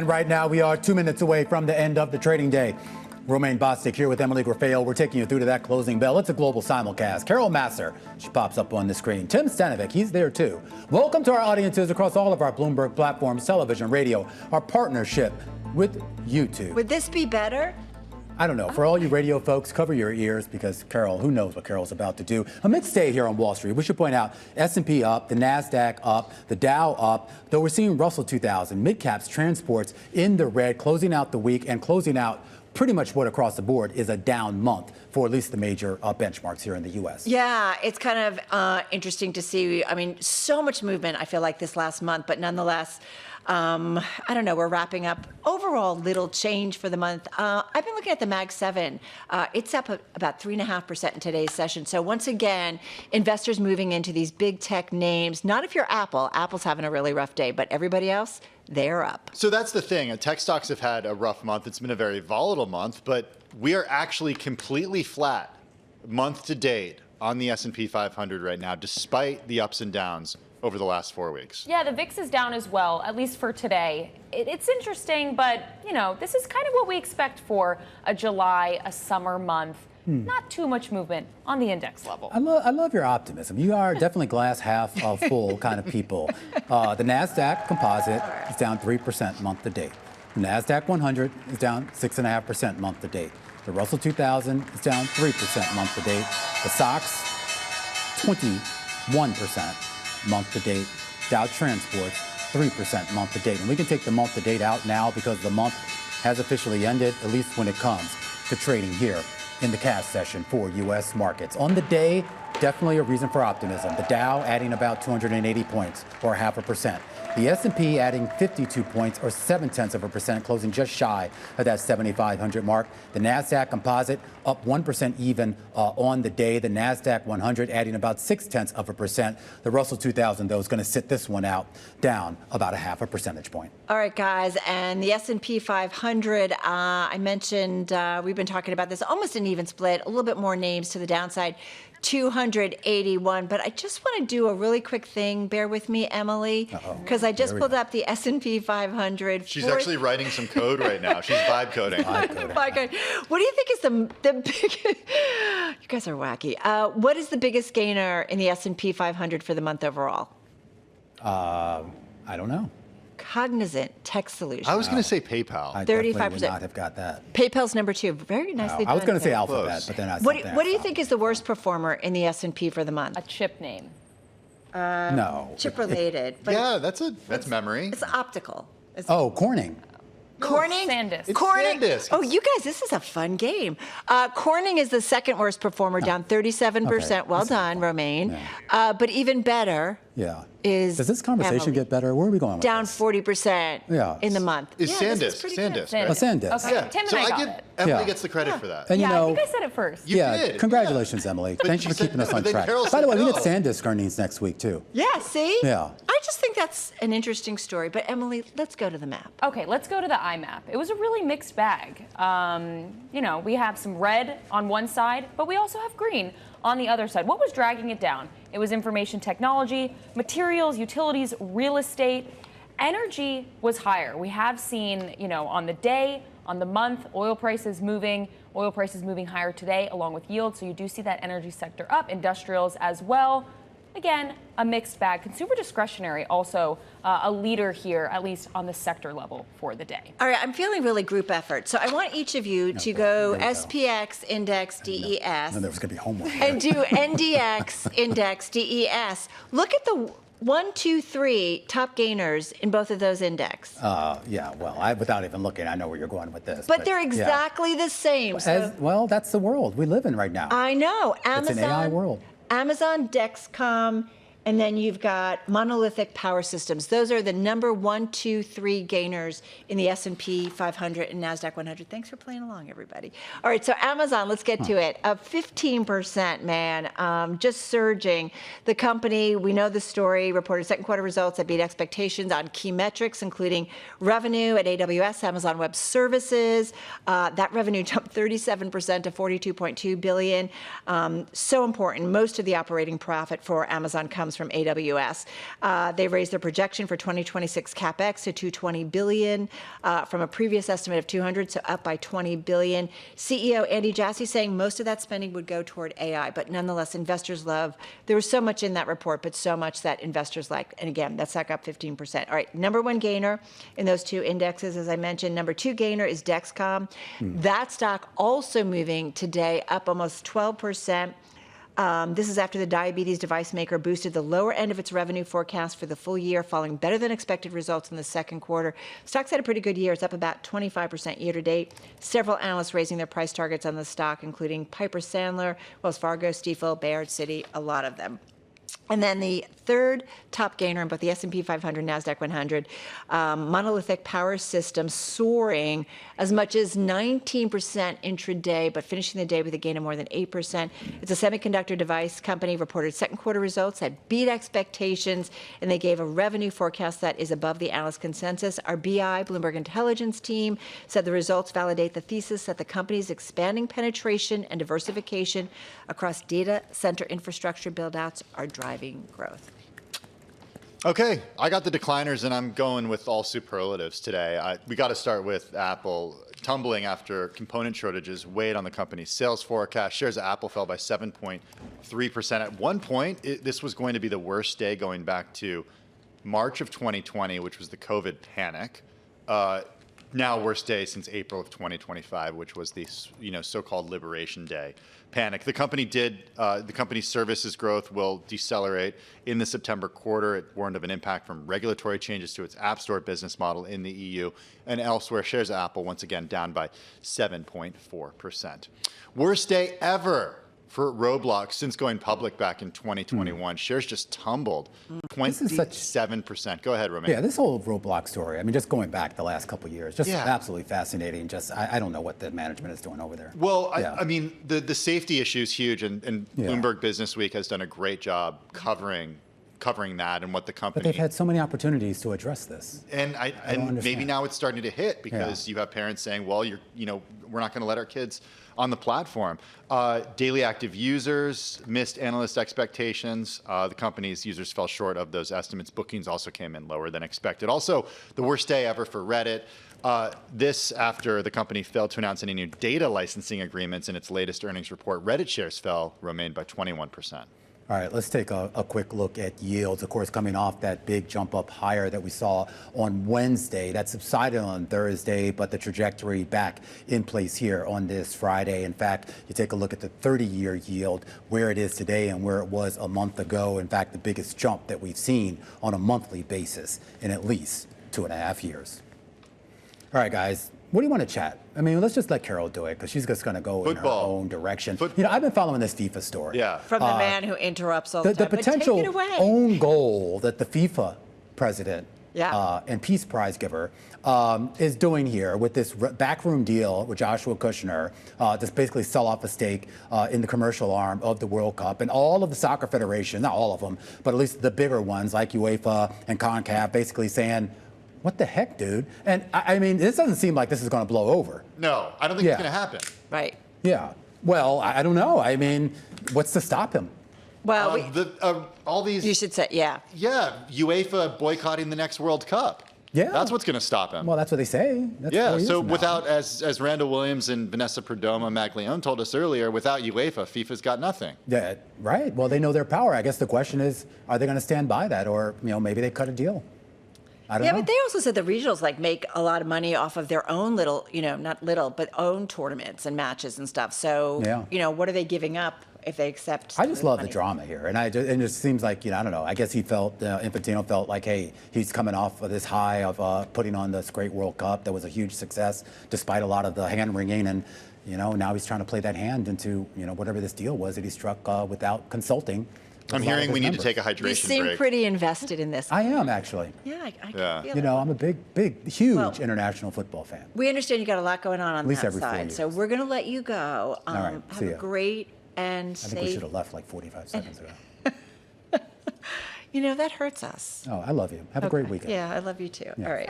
And right now we are 2 minutes away from the end of the trading day. Romaine Bostick here with Emily Graffeo. We're taking you through to that closing bell. It's a global simulcast. Carol Massar, she pops up on the screen. Tim Stenovec, he's there too. Welcome to our audiences across all of our Bloomberg platforms, television, radio, our partnership with YouTube. Would this be better? I don't know. For all you radio folks, cover your ears because Carol, who knows what Carol's about to do. A mixed day here on Wall Street. We should point out S&P up, the NASDAQ up, the Dow up, though we're seeing Russell 2000, mid-caps, transports in the red, closing out the week and closing out pretty much what across the board is a down month for at least the major benchmarks here in the U.S. Yeah, it's kind of interesting to see. I mean, so much movement, I feel like, this last month, but nonetheless, I don't know, we're wrapping up. Overall, little change for the month. I've been looking at the Mag 7. It's up about 3.5% in today's session. So once again, investors moving into these big tech names. Not if you're Apple. Apple's having a really rough day, but everybody else, they're up. So that's the thing. Tech stocks have had a rough month. It's been a very volatile month, but we are actually completely flat month to date on the S&P 500 right now, despite the ups and downs over the last 4 weeks. Yeah, the VIX is down as well, at least for today. It's interesting, but, you know, this is kind of what we expect for a July, a summer month. Not too much movement on the index level. I love your optimism. You are definitely glass half full kind of people. The NASDAQ composite is down 3% month to date. The NASDAQ 100 is down 6.5% month to date. The Russell 2000 is down 3% month to date. The SOX, 21% month to date. Dow Transports, 3% month to date. And we can take the month to date out now because the month has officially ended, at least when it comes to trading here in the cash session for U.S. markets. On the day, definitely a reason for optimism. The Dow adding about 280 points, or 0.5%. The S&P adding 52 points, or 0.7%, closing just shy of that 7,500 mark. The NASDAQ composite up 1% even on the day. The NASDAQ 100 adding about 0.6%. The Russell 2000, though, is going to sit this one out down about 0.5 percentage point. All right, guys, and the S&P 500, I mentioned, we've been talking about this, almost an even split, a little bit more names to the downside. 281, but I just want to do a really quick thing. Bear with me, Emily, because I just pulled up the S&P 500. She's actually writing some code right now. She's vibe coding. What do you think is the biggest? You guys are wacky. What is the biggest gainer in the S&P 500 for the month overall? I don't know. Cognizant Tech Solutions. I was going to say PayPal. I definitely would not have got that. PayPal's number 2. Very nicely done. I was going to say Alphabet, Close. but then I What do you think is the worst performer in the S&P for the month? A chip name. No. Chip related. But Yeah, that's memory. it's optical. Corning. Corning? SanDisk. It's Corning. SanDisk. Oh, you guys, this is a fun game. Corning is the second worst performer, down 37%. Okay. Well done, Romaine. But even better is Does this conversation Emily. get better? Where are we going with Down this? 40% in the month. Is this SanDisk. pretty good. SanDisk, right? SanDisk. Okay, Yeah. Tim and So I got give it. Emily gets the credit for that. And Yeah, you I know, think I said it first. You did. Congratulations, Emily. Thank you for you said keeping us no, on but then track. Carol By said the way, we no. get SanDisk earnings next week, too. Yeah, see? Yeah. I just think that's an interesting story. But Emily, let's go to the map. Okay, let's go to the IMAP. It was a really mixed bag. You know, we have some red on one side, but we also have green on the other side. What was dragging it down? It was information technology, materials, utilities, real estate. Energy was higher. We have seen, you know, on the day, on the month, oil prices moving higher today along with yield. So you do see that energy sector up, industrials as well. Again, a mixed bag. Consumer discretionary also a leader here, at least on the sector level for the day. All right, I'm feeling really group effort. So I want each of you to go SPX index DES. And there was going to be homework. And do NDX index DES. Look at the 1, 2, 3 top gainers in both of those index. Yeah, well, without even looking, I know where you're going with this. But they're exactly the same. So Well, that's the world we live in right now. I know. Amazon, It's an AI world. Amazon, Dexcom, and then you've got Monolithic Power Systems. Those are the number 1, 2, 3 gainers in the S&P 500 and NASDAQ 100. Thanks for playing along, everybody. All right, so Amazon, let's get to it. Up 15%, man, just surging. The company, we know the story, reported second quarter results that beat expectations on key metrics, including revenue at AWS, Amazon Web Services. That revenue jumped 37% to $42.2 billion. So important. Most of the operating profit for Amazon comes comes from AWS. They raised their projection for 2026 CapEx to $220 billion from a previous estimate of $200, so up by $20 billion. CEO Andy Jassy saying most of that spending would go toward AI, but nonetheless, investors love. There was so much in that report, but so much that investors like. And again, that's up 15%. All right, number one gainer in those two indexes, as I mentioned. Number two gainer is Dexcom. That stock also moving today, up almost 12%. This is after the diabetes device maker boosted the lower end of its revenue forecast for the full year, following better than expected results in the second quarter. Stock's had a pretty good year. It's up about 25% year to date. Several analysts raising their price targets on the stock, including Piper Sandler, Wells Fargo, Stifel, Baird, Citi, a lot of them. And then the third top gainer in both the S&P 500 and NASDAQ 100, monolithic power systems soaring as much as 19% intraday, but finishing the day with a gain of more than 8%. It's a semiconductor device company, reported second quarter results that beat expectations, and they gave a revenue forecast that is above the analyst consensus. Our BI, Bloomberg Intelligence team, said the results validate the thesis that the company's expanding penetration and diversification across data center infrastructure build-outs are driving growth. Okay, I got the decliners, and I'm going with all superlatives today. We got to start with Apple tumbling after component shortages weighed on the company's sales forecast. Shares of Apple fell by 7.3%. At one point, this was going to be the worst day going back to March of 2020, which was the COVID panic. Now worst day since April of 2025, which was the so-called Liberation Day panic. The company's services growth will decelerate in the September quarter. It warned of an impact from regulatory changes to its App Store business model in the EU and elsewhere. Shares of Apple once again down by 7.4%. Worst day ever for Roblox since going public back in 2021. Shares just tumbled 27%. Go ahead, Romaine. Yeah, this whole Roblox story, I mean, just going back the last couple of years, just absolutely fascinating. Just, I don't know what the management is doing over there. Well, I mean, the safety issue is huge, and Bloomberg Business Week has done a great job covering that and what the company. But they've had so many opportunities to address this. And maybe now it's starting to hit because you have parents saying, well, we're not going to let our kids on the platform. Daily active users missed analyst expectations. The company's users fell short of those estimates. Bookings also came in lower than expected. Also, the worst day ever for Reddit. This after the company failed to announce any new data licensing agreements in its latest earnings report. Reddit shares fell, Romaine, by 21%. All right, let's take a quick look at yields. Of course, coming off that big jump up higher that we saw on Wednesday. That subsided on Thursday, but the trajectory back in place here on this Friday. In fact, you take a look at the 30-year yield, where it is today and where it was a month ago. In fact, the biggest jump that we've seen on a monthly basis in at least 2.5 years. All right, guys. What do you want to chat? I mean, let's just let Carol do it because she's just going to go in her own direction. I've been following this FIFA story. Yeah. From the man who interrupts all the time. The potential own goal that the FIFA president and Peace Prize giver is doing here with this backroom deal with Joshua Kushner to basically sell off a stake in the commercial arm of the World Cup. And all of the soccer federations, not all of them, but at least the bigger ones like UEFA and CONCACAF basically saying, what the heck, dude? And I mean, this doesn't seem like this is going to blow over. No, I don't think it's going to happen. Right. Yeah. Well, I don't know. I mean, what's to stop him? Well, all these. You should say, Yeah, UEFA boycotting the next World Cup. Yeah. That's what's going to stop him. Well, that's what they say. That's so without, as Randall Williams and Vanessa Perdomo Maglione told us earlier, without UEFA, FIFA's got nothing. Yeah, right. Well, they know their power. I guess the question is, are they going to stand by that? Or, maybe they cut a deal. I don't know. But they also said the regionals make a lot of money off of their own little, not little, but own tournaments and matches and stuff. So, what are they giving up if they accept? I just love the drama here, and it just seems like I don't know. I guess he felt Infantino felt like, hey, he's coming off of this high of putting on this great World Cup that was a huge success, despite a lot of the hand wringing, and now he's trying to play that hand into whatever this deal was that he struck without consulting. I'm hearing we need to take a hydration break. You seem pretty invested in this. I am, actually. Yeah, I can feel it. I'm a big, huge international football fan. We understand you got a lot going on that every 4 side. years. So we're going to let you go. All right, have a great and safe. I think we should have left like 45 seconds ago. That hurts us. Oh, I love you. Have a great weekend. Yeah, I love you too. Yeah. All right.